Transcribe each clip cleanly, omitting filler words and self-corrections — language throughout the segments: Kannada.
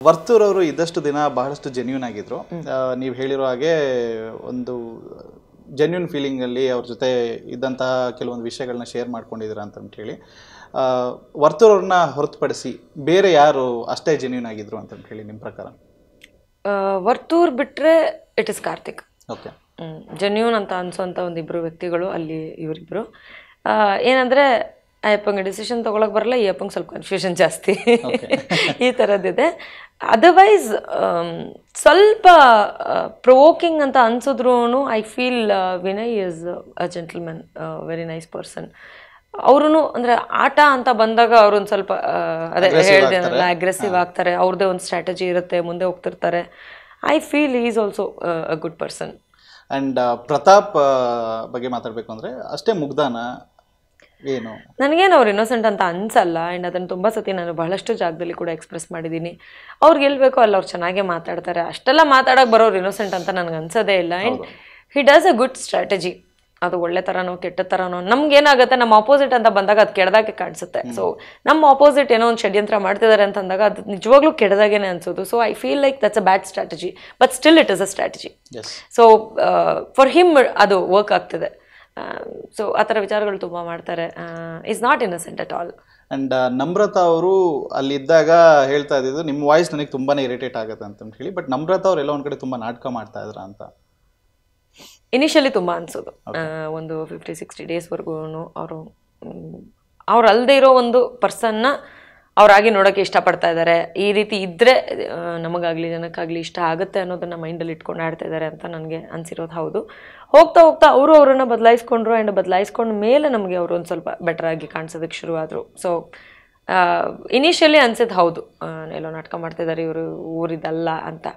ವರ್ತೂರ್ ಅವರು ಇದ್ದಷ್ಟು ದಿನ ಬಹಳಷ್ಟು ಜೆನ್ಯೂನ್ ಆಗಿದ್ರು. ನೀವು ಹೇಳಿರೋ ಹಾಗೆ ಒಂದು ಜೆನ್ಯೂನ್ ಫೀಲಿಂಗಲ್ಲಿ ಅವ್ರ ಜೊತೆ ಇದ್ದಂತಹ ಕೆಲವೊಂದು ವಿಷಯಗಳನ್ನ ಶೇರ್ ಮಾಡ್ಕೊಂಡಿದ್ದೀರಾ ಅಂತ ಹೇಳಿ. ವರ್ತೂರ್ ಅವ್ರನ್ನ ಹೊರತುಪಡಿಸಿ ಬೇರೆ ಯಾರು ಅಷ್ಟೇ ಜೆನ್ಯೂನ್ ಆಗಿದ್ರು ಅಂತ ಹೇಳಿ ನಿಮ್ಮ ಪ್ರಕಾರ? ವರ್ತೂರ್ ಬಿಟ್ಟರೆ it is Karthik. Okay, genuine ಅಂತ ಅನ್ಸೋಂಥ ಒಂದಿಬ್ಬರು ವ್ಯಕ್ತಿಗಳು ಅಲ್ಲಿ ಇವರಿಬ್ಬರು. ಏನಂದರೆ ಆ ಅಪ್ಪಂಗೆ ಡಿಸಿಷನ್ ತೊಗೊಳಕ್ಕೆ ಬರಲ್ಲ, ಈ ಅಪ್ಪಂಗೆ ಸ್ವಲ್ಪ ಕನ್ಫ್ಯೂಷನ್ ಜಾಸ್ತಿ, ಈ ಥರದ್ದಿದೆ. ಅದರ್ವೈಸ್ ಸ್ವಲ್ಪ ಪ್ರೊವೋಕಿಂಗ್ ಅಂತ ಅನ್ಸಿದ್ರು I feel Vinay is a gentleman, very nice person. ಅವರು ಅಂದರೆ ಆಟ ಅಂತ ಬಂದಾಗ ಅವ್ರೊಂದು ಸ್ವಲ್ಪ ಅದೇ ಹೇಳ್ದೇನಲ್ಲ, ಅಗ್ರೆಸಿವ್ ಆಗ್ತಾರೆ, ಅವ್ರದ್ದೇ ಒಂದು ಸ್ಟ್ರಾಟಜಿ ಇರುತ್ತೆ, ಮುಂದೆ ಹೋಗ್ತಿರ್ತಾರೆ. I feel is also a good person. And Pratap ಬಗ್ಗೆ ಮಾತಾಡಬೇಕು ಅಂದರೆ ಅಷ್ಟೇ ಮುಗ್ಧಾನ ಏನು? ನನಗೇನು ಅವ್ರು ಇನ್ನೋಸೆಂಟ್ ಅಂತ ಅನ್ಸಲ್ಲ. ಆ್ಯಂಡ್ ಅದನ್ನು ತುಂಬ ಸತಿ ನಾನು ಬಹಳಷ್ಟು ಜಾಗದಲ್ಲಿ ಕೂಡ ಎಕ್ಸ್ಪ್ರೆಸ್ ಮಾಡಿದ್ದೀನಿ. ಅವ್ರಿಗೆ ಎಲ್ಲಿ ಬೇಕೋ ಅಲ್ಲಿ ಅವ್ರು ಚೆನ್ನಾಗೇ ಮಾತಾಡ್ತಾರೆ. ಅಷ್ಟೆಲ್ಲ ಮಾತಾಡೋಕೆ ಬರೋರು ಇನ್ನೋಸೆಂಟ್ ಅಂತ ನನಗೆ ಅನ್ಸೋದೇ ಇಲ್ಲ. And he does a good strategy. ಅದು ಒಳ್ಳೆ ಥರನೋ ಕೆಟ್ಟ ಥರನೋ ನಮ್ಗೇನಾಗುತ್ತೆ, ನಮ್ಮ ಆಪೋಸಿಟ್ ಅಂತ ಬಂದಾಗ ಅದು ಕೆಟ್ಟದಾಗೆ ಕಾಣಿಸುತ್ತೆ. ಸೊ ನಮ್ಮ ಆಪೋಸಿಟ್ ಏನೋ ಒಂದು ಷಡ್ಯಂತ್ರ ಮಾಡ್ತಿದ್ದಾರೆ ಅಂತ ಅಂದಾಗ ಅದು ನಿಜವಾಗ್ಲೂ ಕೆಟ್ಟದಾಗೇನೆ ಅನ್ಸೋದು. So I feel like that's a bad strategy, but still it is a strategy. So for him ಅದು ವರ್ಕ್ ಆಗ್ತಿದೆ. ಸೊ ಆ ಥರ ವಿಚಾರಗಳು ತುಂಬ ಮಾಡ್ತಾರೆ. Is not innocent at all. And Namrata ಅವರು ಅಲ್ಲಿದ್ದಾಗ ಹೇಳ್ತಾ ಇದ್ದಿದ್ದು, ನಿಮ್ಮ ವಾಯ್ಸ್ ನನಗೆ ತುಂಬಾ ಇರಿಟೇಟ್ ಆಗುತ್ತೆ ಅಂತ ಹೇಳಿ. ಬಟ್ ನಮ್ರತಾ ಅವ್ರು ಎಲ್ಲ ಒಂದು ಕಡೆ ತುಂಬ ನಾಟಕ ಮಾಡ್ತಾ ಇದ್ರ ಅಂತ ಇನಿಷಿಯಲಿ ತುಂಬ ಅನ್ಸೋದು. ಒಂದು 50-60 ಡೇಸ್ವರೆಗೂ ಅವ್ರು ಅಲ್ಲದೆ ಇರೋ ಒಂದು ಪರ್ಸನ್ನ ಅವರಾಗಿ ನೋಡೋಕ್ಕೆ ಇಷ್ಟಪಡ್ತಾ ಇದ್ದಾರೆ. ಈ ರೀತಿ ಇದ್ದರೆ ನಮಗಾಗಲಿ ಜನಕ್ಕಾಗಲಿ ಇಷ್ಟ ಆಗುತ್ತೆ ಅನ್ನೋದನ್ನು ಮೈಂಡಲ್ಲಿ ಇಟ್ಕೊಂಡು ಆಡ್ತಾ ಇದ್ದಾರೆ ಅಂತ ನನಗೆ ಅನಿಸಿರೋದು ಹೌದು. ಹೋಗ್ತಾ ಹೋಗ್ತಾ ಅವರನ್ನು ಬದಲಾಯಿಸ್ಕೊಂಡ್ರು. ಆ್ಯಂಡ್ ಬದಲಾಯಿಸ್ಕೊಂಡ ಮೇಲೆ ನಮಗೆ ಅವರು ಒಂದು ಸ್ವಲ್ಪ ಬೆಟರಾಗಿ ಕಾಣಿಸೋದಕ್ಕೆ ಶುರುವಾದರು. ಸೊ ಇನಿಷಿಯಲಿ ಅನ್ಸಿದ್ದು ಹೌದು, ಎಲ್ಲೋ ನಾಟಕ ಮಾಡ್ತಿದ್ದಾರೆ ಇವರು, ಊರಿದಲ್ಲ ಅಂತ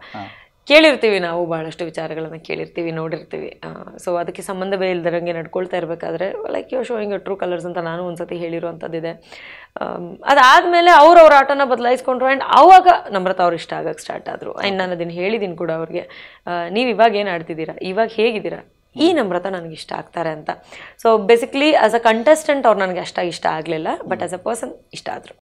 ಕೇಳಿರ್ತೀವಿ. ನಾವು ಭಾಳಷ್ಟು ವಿಚಾರಗಳನ್ನು ಕೇಳಿರ್ತೀವಿ, ನೋಡಿರ್ತೀವಿ. ಸೊ ಅದಕ್ಕೆ ಸಂಬಂಧವೇ ಇಲ್ದಿರಂಗೆ ನಡ್ಕೊಳ್ತಾ ಇರಬೇಕಾದ್ರೆ like you showing true colours ಅಂತ ನಾನು ಒಂದ್ಸತಿ ಹೇಳಿರುವಂಥದ್ದಿದೆ. ಅದಾದಮೇಲೆ ಅವ್ರ ಆಟನ ಬದಲಾಯಿಸ್ಕೊಂಡ್ರು. ಆ್ಯಂಡ್ ಆವಾಗ ನಮ್ರತಾ ಅವ್ರು ಇಷ್ಟ ಆಗಕ್ಕೆ ಸ್ಟಾರ್ಟ್ ಆದರು. ಆ್ಯಂಡ್ ನಾನು ಅದನ್ನು ಹೇಳಿದ್ದೀನಿ ಕೂಡ ಅವ್ರಿಗೆ, ನೀವು ಇವಾಗ ಏನು ಆಡ್ತಿದ್ದೀರಾ, ಇವಾಗ ಹೇಗಿದ್ದೀರಾ, ಈ ನಮ್ರತಾ ನನಗೆ ಇಷ್ಟ ಆಗ್ತಾರೆ ಅಂತ. So basically as a contestant ಅವ್ರು ನನಗೆ ಅಷ್ಟಾಗಿ ಇಷ್ಟ ಆಗಲಿಲ್ಲ, ಬಟ್ ಆಸ್ ಅ ಪರ್ಸನ್ ಇಷ್ಟ ಆದರು.